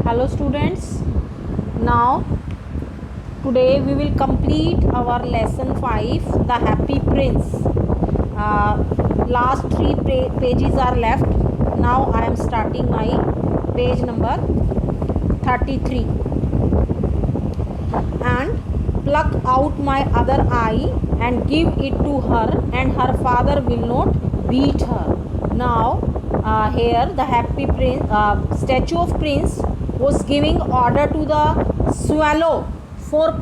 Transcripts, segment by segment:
Hello students, now today we will complete our lesson 5, The Happy Prince. Last 3 pages are left. Now I am starting my page number 33. And pluck out my other eye and give it to her, and her father will not beat her. Now here the happy prince, statue of prince was giving order to the swallow for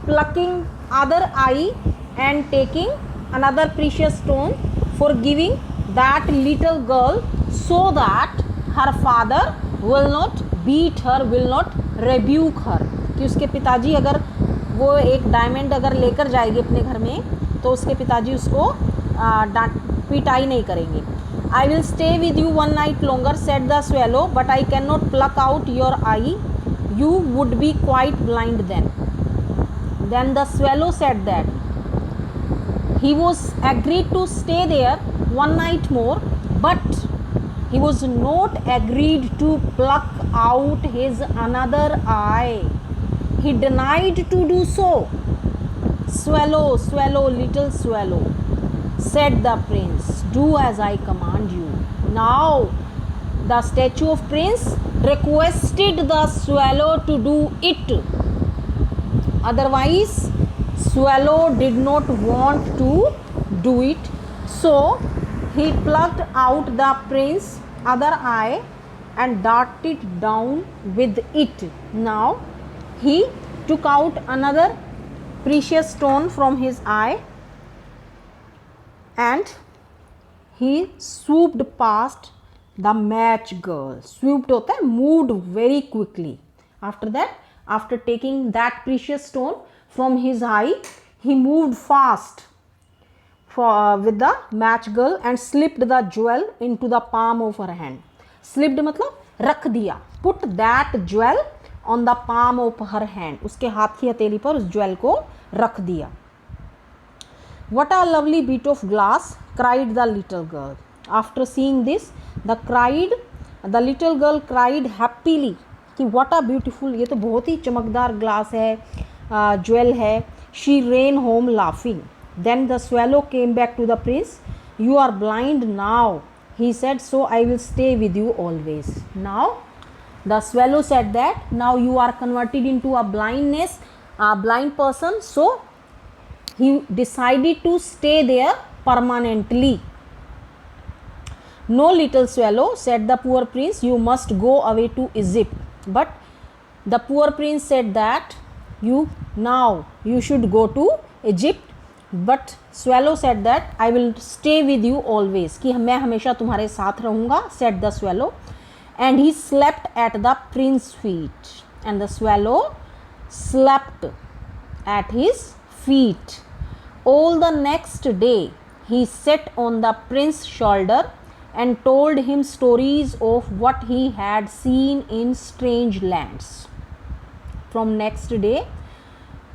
plucking other eye and taking another precious stone for giving that little girl, so that her father will not beat her, will not rebuke her. कि उसके पिताजी अगर वो एक diamond अगर लेकर जाएगी अपने घर में तो उसके पिताजी उसको पिटाई नहीं करेंगे. I will stay with you one night longer, said the swallow, but I cannot pluck out your eye. You would be quite blind then. Then the swallow said that he was agreed to stay there one night more, but he was not agreed to pluck out his another eye. He denied to do so. Swallow, swallow, little swallow, said the prince, do as I command you. Now the statue of prince requested the swallow to do it. Otherwise swallow did not want to do it, so he plucked out the prince's other eye and darted down with it. Now he took out another precious stone from his eye and he swooped past the match girl. Swooped होता है moved very quickly. After that, after taking that precious stone from his eye, he moved fast with the match girl and slipped the jewel into the palm of her hand. Slipped मतलब रख दिया. Put that jewel on the palm of her hand. उसके हाथ की हथेली पर उस jewel को रख दिया. What a lovely bit of glass, cried the little girl. After seeing this, the little girl cried happily कि what a beautiful, ये तो बहुत ही चमकदार ग्लास है, ज्वेल है. She ran home laughing. Then the swallow came back to the prince. You are blind now, he said, so I will stay with you always. Now the swallow said that now you are converted into a blind person, so he decided to stay there permanently. No, little swallow, said the poor prince, you must go away to Egypt. But the poor prince said that you should go to Egypt. But swallow said that I will stay with you always, कि मैं हमेशा तुम्हारे साथ रहूँगा, said the swallow. And he slept at the prince's feet. And the swallow slept at his feet. All the next day he sat on the prince's shoulder and told him stories of what he had seen in strange lands. From next day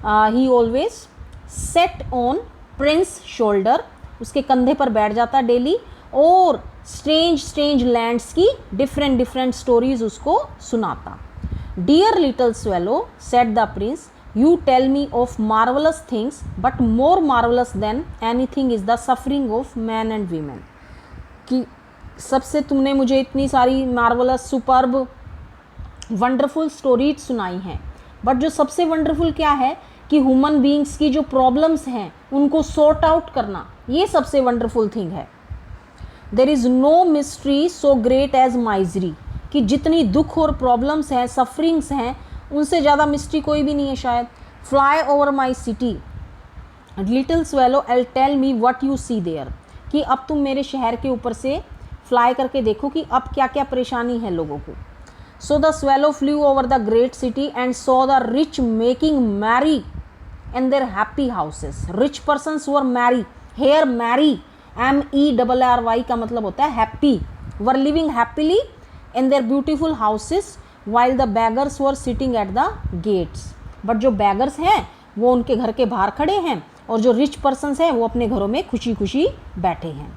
he always sat on prince's shoulder. उसके कंधे पर बैठ जाता daily और strange lands की different stories उसको सुनाता. Dear little swallow, said the prince, you tell me of marvellous things, but more marvellous than anything is the suffering of man and women. कि सबसे तुमने मुझे इतनी सारी मार्वलस, सुपर्ब, वंडरफुल स्टोरीज सुनाई हैं, बट जो सबसे वंडरफुल क्या है कि ह्यूमन बीइंग्स की जो प्रॉब्लम्स हैं उनको सॉर्ट आउट करना, ये सबसे वंडरफुल थिंग है. There is no mystery so great as misery, कि जितनी दुख और प्रॉब्लम्स हैं, सफरिंग्स हैं, उनसे ज़्यादा मिस्ट्री कोई भी नहीं है शायद. Fly over my city little swallow, एल tell me what you see there, कि अब तुम मेरे शहर के ऊपर से फ्लाई करके देखो कि अब क्या क्या परेशानी है लोगों को. So the swallow flew over the great city and saw the rich making merry in their happy houses. Rich persons were merry, here merry, MERRY का मतलब होता है happy, were living happily in their beautiful houses while the beggars were sitting at the gates. But जो beggars हैं वो उनके घर के बाहर खड़े हैं और जो रिच पर्सन्स हैं वो अपने घरों में खुशी खुशी बैठे हैं.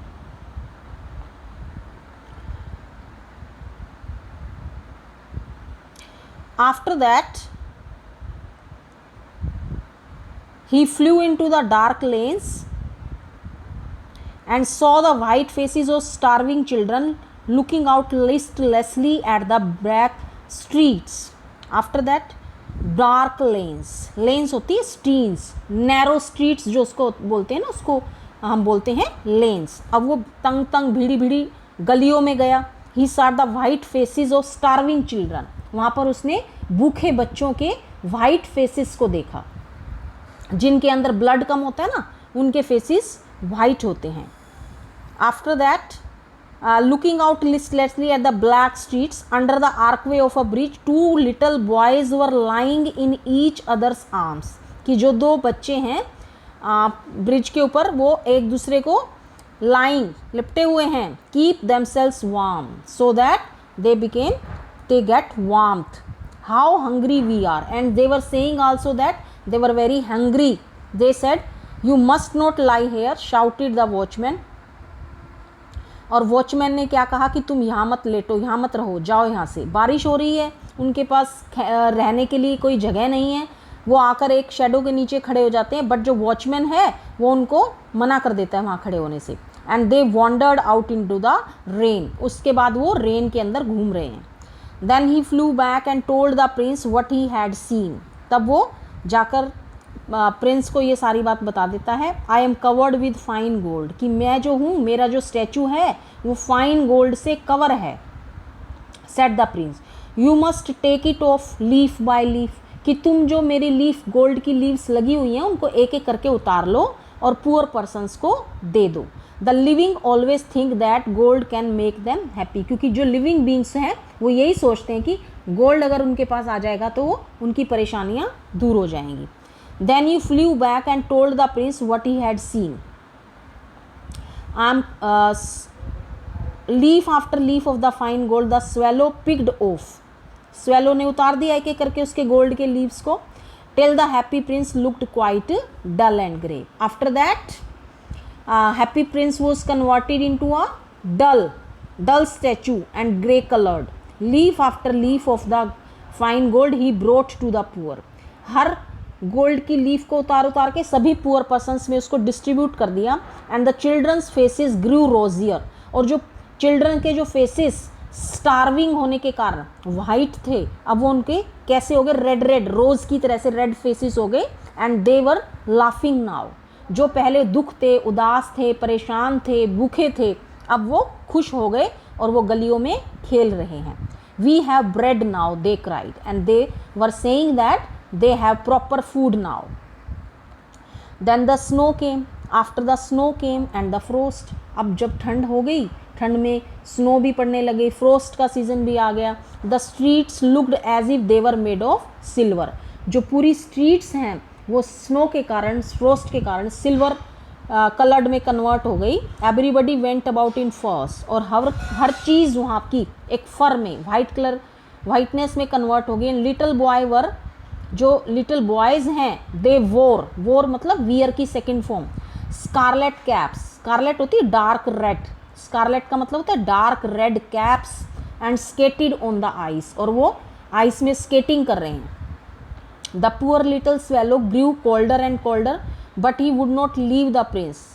After that, he flew into the dark lanes and saw the white faces of starving children looking out listlessly at the black streets. After that, dark lanes होती है स्ट्रीट्स, नैरो स्ट्रीट्स जो उसको बोलते हैं ना, उसको हम बोलते हैं लेन्स. अब वो तंग तंग भीड़ी भीड़ी गलियों में गया. ही saw the white faces of starving children. वहाँ पर उसने भूखे बच्चों के वाइट फेसेस को देखा. जिनके अंदर ब्लड कम होता है ना, उनके फेसेस वाइट होते हैं. After that, looking out listlessly at the black streets under the archway of a bridge, two little boys were lying in each other's arms. कि जो दो बच्चे हैं ब्रिज के ऊपर, वो एक दूसरे को lying लिपटे हुए हैं. keep themselves warm so that they get warmth. how hungry we are. And they were saying also that they were very hungry. They said, you must not lie here, shouted the watchman. और watchman ने क्या कहा कि तुम यहाँ मत लेटो, यहाँ मत रहो, जाओ यहाँ से. बारिश हो रही है, उनके पास रहने के लिए कोई जगह नहीं है. वो आकर एक शेडो के नीचे खड़े हो जाते हैं, बट जो वॉचमैन है वो उनको मना कर देता है वहाँ खड़े होने से. And they wandered out into the rain. उसके बाद वो रेन के अंदर घूम रहे हैं. Then he flew back and told the prince what he had seen. तब वो जाकर प्रिंस को ये सारी बात बता देता है. I am covered with fine gold, कि मैं जो हूँ, मेरा जो स्टैचू है वो फाइन गोल्ड से कवर है. Said the prince, you must take it off leaf by leaf, कि तुम जो मेरी लीफ, गोल्ड की लीव्स लगी हुई हैं, उनको एक एक करके उतार लो और पुअर पर्सनस को दे दो. The living always think that gold can make them happy, क्योंकि जो लिविंग बींग्स हैं वो यही सोचते हैं कि गोल्ड अगर उनके पास आ जाएगा तो वो उनकी परेशानियाँ दूर हो जाएंगी. Then he flew back and told the prince what he had seen. Leaf after leaf of the fine gold the swallow picked off. Swallow ने उतार दिया एक एक करके उसके गोल्ड के लीव्स को. Till the happy prince looked quite dull and grey. After that, happy prince was converted into a dull statue and grey colored. Leaf after leaf of the fine gold he brought to the poor. Her gold की leaf को उतार के सभी poor persons में उसको distribute कर दिया. And the children's faces ग्रू रोजियर, और जो चिल्ड्रन के जो फेसेस स्टार्विंग होने के कारण वाइट थे, अब वो उनके कैसे हो गए, रेड रोज की तरह से रेड फेसेस हो गए. And they were laughing now, जो पहले दुख थे, उदास थे, परेशान थे, भूखे थे, अब वो खुश हो गए और वो गलियों में खेल रहे हैं. We have bread now, they cried, and they were saying that they have proper food now. Then the snow came. After the snow came and the frost. अब जब ठंड हो गई, ठंड में स्नो भी पड़ने लगे, फ्रोस्ट का सीज़न भी आ गया. The streets looked as if they were made of silver. जो पूरी स्ट्रीट्स हैं वो स्नो के कारण, फ्रोस्ट के कारण सिल्वर कलर्ड में कन्वर्ट हो गई. एवरीबडी वेंट अबाउट इन फर्स, और हर चीज़ वहाँ की एक फर में वाइटनेस में कन्वर्ट हो गई. लिटिल बॉय वर, जो लिटिल बॉयज़ हैं, दे वोर मतलब वियर की second form, scarlet caps. Scarlet होती है डार्क रेड, स्कारलेट का मतलब होता है dark red caps. And skated on the ice, और वो आइस में स्केटिंग कर रहे हैं. The poor little swallow grew colder and colder but he would not leave the prince,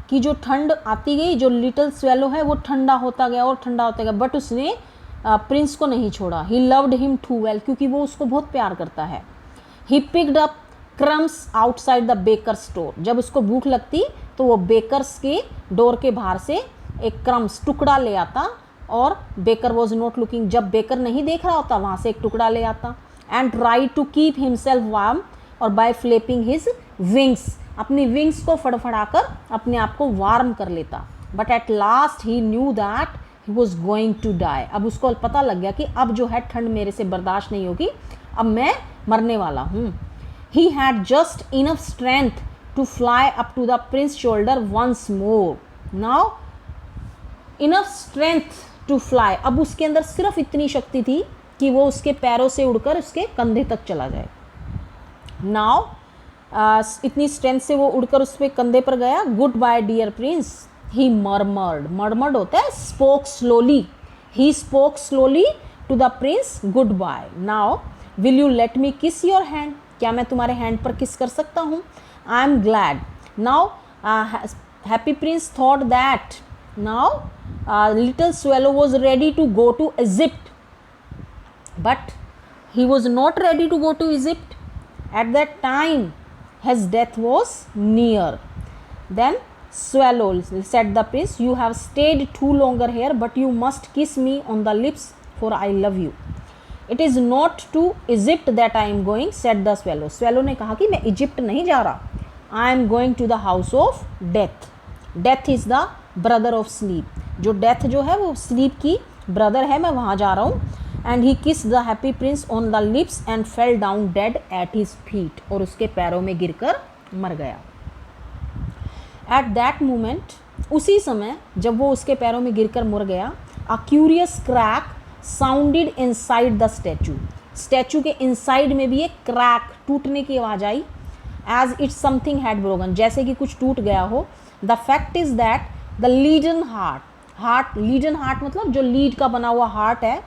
कि जो ठंड आती गई, जो लिटिल स्वेलो है वो ठंडा होता गया और ठंडा होता गया, बट उसने प्रिंस को नहीं छोड़ा. He loved him too well, क्योंकि वो उसको बहुत प्यार करता है. He picked up crumbs outside the baker's store. जब उसको भूख लगती तो वो बेकर्स के डोर के बाहर से एक क्रम्स, टुकड़ा ले आता, और बेकर वॉज नॉट लुकिंग, जब बेकर नहीं देख रहा होता वहाँ से एक टुकड़ा ले आता. And try to keep himself warm, और बाय फ्लेपिंग हिज विंग्स, अपनी विंग्स को फड़फड़ाकर अपने आप को वार्म कर लेता. But at last he knew that he was going to die. अब उसको पता लग गया कि अब जो है ठंड मेरे से बर्दाश्त नहीं होगी, अब मैं मरने वाला हूँ. He had just enough strength to fly up to the prince shoulder once more. Now enough strength to fly, अब उसके अंदर सिर्फ इतनी शक्ति थी कि वो उसके पैरों से उड़कर उसके कंधे तक चला जाए. नाउ इतनी स्ट्रेंथ से वो उड़कर उस पर कंधे पर गया. Goodbye dear prince, he murmured होता है spoke slowly. He spoke slowly to the prince goodbye. Now will you let me kiss your hand, क्या मैं तुम्हारे हैंड पर किस कर सकता हूँ. I am glad. Now happy prince thought that now little swallow was ready to go to Egypt, but he was not ready to go to Egypt. At that time his death was near. Then swallow said the prince, you have stayed too longer here, but you must kiss me on the lips, for I love you. It is not to Egypt that I am going, said the swallow. swallow ने कहा कि मैं Egypt नहीं जा रहा. I am going to the house of death. death is the brother of sleep. जो death जो है वो sleep की brother है, मैं वहाँ जा रहा हूँ. And he kissed the happy prince on the lips and fell down dead at his feet. और उसके पैरों में गिरकर मर गया. At that moment, उसी समय जब वो उसके पैरों में गिरकर मर गया, a curious crack sounded inside the statue. Statue के इनसाइड में भी एक क्रैक, टूटने की आवाज़ आई. As if something had broken, जैसे कि कुछ टूट गया हो. The fact is that the leaden leaden heart मतलब जो लीड का बना हुआ हार्ट है,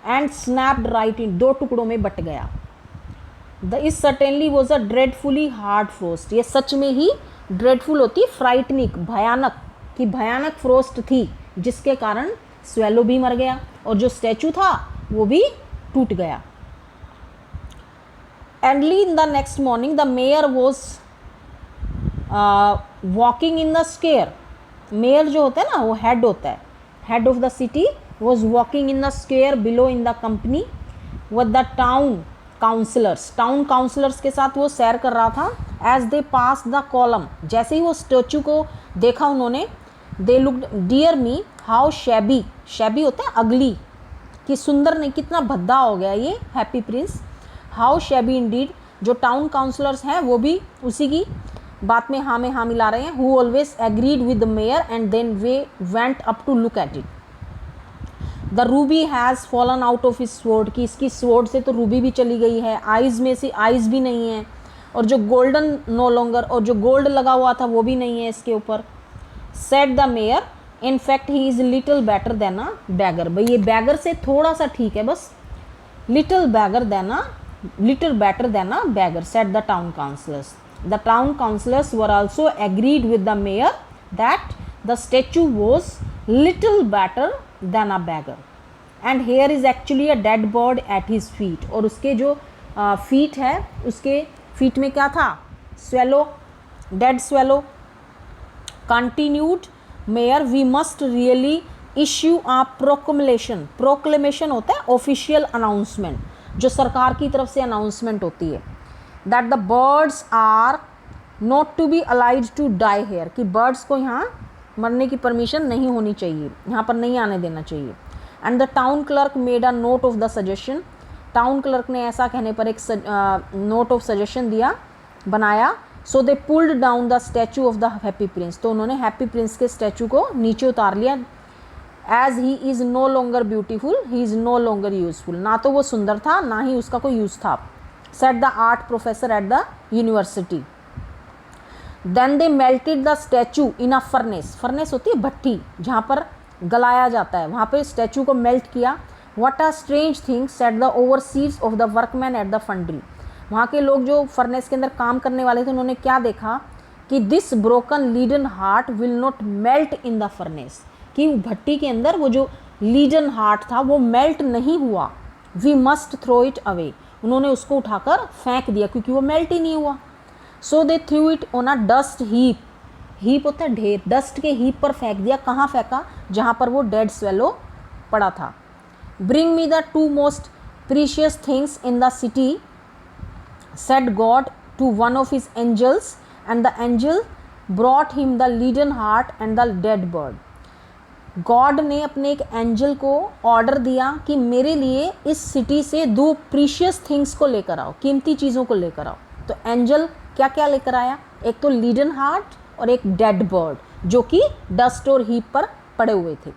एंड स्नैप्ड राइट इन, दो टुकड़ों में बट गया. इस certainly was a dreadfully hard frost. ये सच में ही ड्रेडफुल होती, फ्राइटनिक, भयानक की भयानक फ्रोस्ट थी, जिसके कारण स्वेलो भी मर गया और जो स्टैचू था वो भी टूट गया. एंडली in the next morning the mayor was walking in the square. Mayor जो होता है ना, वो हेड होता है, head of the city, was walking in the square below in the company with the town councillors के साथ वो सैर कर रहा था. as they passed the column, जैसे ही वो स्टैचू को देखा उन्होंने, they looked dear me how shabby होता है अगली, कि सुंदर नहीं, कितना भद्दा हो गया ये happy Prince. how shabby indeed. जो टाउन काउंसलर्स हैं वो भी उसी की बात में हाँ मिला रहे हैं. who always agreed with the mayor and then we went up to look at it. The Ruby has fallen out of his sword, कि इसकी स्वॉर्ड से तो रूबी भी चली गई है, आइज़ में से आइज़ भी नहीं है, और जो गोल्डन नो लॉन्गर, और जो गोल्ड लगा हुआ था वो भी नहीं है इसके ऊपर. Said the mayor, in fact he is little better than a beggar. भाई ये बैगर से थोड़ा सा ठीक है बस. Little better than a beggar, said the town councillors. The town councillors were also agreed with the mayor that the statue was little better than a beggar, and here is actually a dead bird at his feet. और उसके जो feet है, उसके feet में क्या था, swallow, dead swallow. continued mayor, we must really issue a proclamation होता है official announcement, जो सरकार की तरफ से announcement होती है, that the birds are not to be allowed to die here, कि birds को यहाँ मरने की परमिशन नहीं होनी चाहिए, यहाँ पर नहीं आने देना चाहिए. And the town clerk made a note of the suggestion. Town clerk ने ऐसा कहने पर एक नोट ऑफ सजेशन दिया, बनाया. So they pulled down the statue of the happy prince. तो उन्होंने हैप्पी प्रिंस के स्टैचू को नीचे उतार लिया. As he is no longer beautiful, he is no longer useful. ना तो वो सुंदर था, ना ही उसका कोई यूज़ था. Said the art professor at the university. Then they melted the statue in a furnace होती है भट्टी, जहाँ पर गलाया जाता है, वहाँ पे स्टैचू को मेल्ट किया. What a strange thing, said the overseers of the workman at the foundry. वहाँ के लोग जो फर्नेस के अंदर काम करने वाले थे, उन्होंने क्या देखा कि this broken leaden heart will not melt in the furnace, कि भट्टी के अंदर वो जो लीडन हार्ट था वो मेल्ट नहीं हुआ. We must throw it away. उन्होंने उसको उठाकर फेंक दिया क्योंकि वो मेल्ट ही नहीं हुआ. So they threw it on a dust heap. Heap होता है ढेर, डस्ट के हीप पर फेंक दिया. कहाँ फेंका, जहाँ पर वो डेड स्वेलो पड़ा था. Bring me the two most precious things in the city, said God to one of his angels, and the angel brought him the leaden heart and the dead bird. God ने अपने एक angel को order दिया कि मेरे लिए इस city से दो प्रीशियस थिंग्स को लेकर आओ, कीमती चीज़ों को लेकर आओ. तो एंजल क्या क्या लेकर आया, एक तो लीडन हार्ट और एक डेड बर्ड, जो कि डस्ट और हीप पर पड़े हुए थे.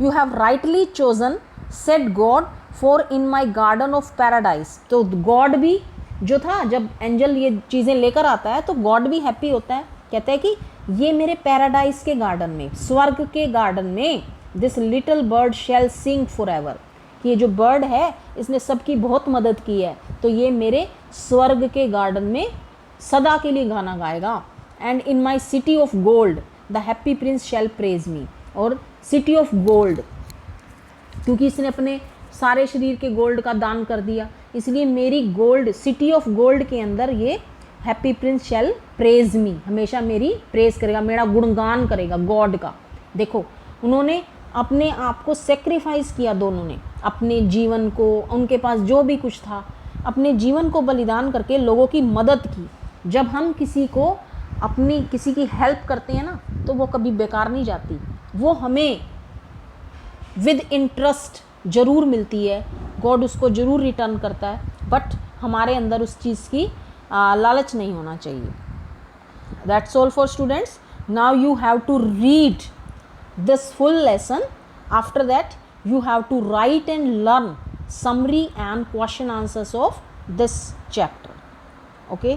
You have rightly chosen, said God, for in my garden of paradise. तो गॉड भी जो था, जब एंजल ये चीज़ें लेकर आता है तो गॉड भी हैप्पी होता है, कहता है कि ये मेरे पैराडाइज के गार्डन में, स्वर्ग के गार्डन में, this little bird shall sing for ever, कि ये जो बर्ड है इसने सबकी बहुत मदद की है, तो ये मेरे स्वर्ग के गार्डन में सदा के लिए गाना गाएगा। And in my city of gold the happy prince shall praise me. और सिटी ऑफ गोल्ड, क्योंकि इसने अपने सारे शरीर के गोल्ड का दान कर दिया, इसलिए मेरी गोल्ड, सिटी ऑफ गोल्ड के अंदर ये हैप्पी प्रिंस शैल प्रेज मी, हमेशा मेरी प्रेज करेगा, मेरा गुणगान करेगा गॉड का। देखो, उन्होंने अपने आप को सेक्रीफाइस किया, दोनों ने अपने जीवन को, उनके पास जो भी कुछ था, अपने जीवन को बलिदान करके लोगों की मदद की। जब हम किसी को अपनी किसी की हेल्प करते हैं ना, तो वो कभी बेकार नहीं जाती, वो हमें विद इंटरेस्ट ज़रूर मिलती है, गॉड उसको ज़रूर रिटर्न करता है, बट हमारे अंदर उस चीज़ की लालच नहीं होना चाहिए। That's all for students. Now you have to read this full lesson. After that you have to write and learn summary and question answers of this chapter. Okay.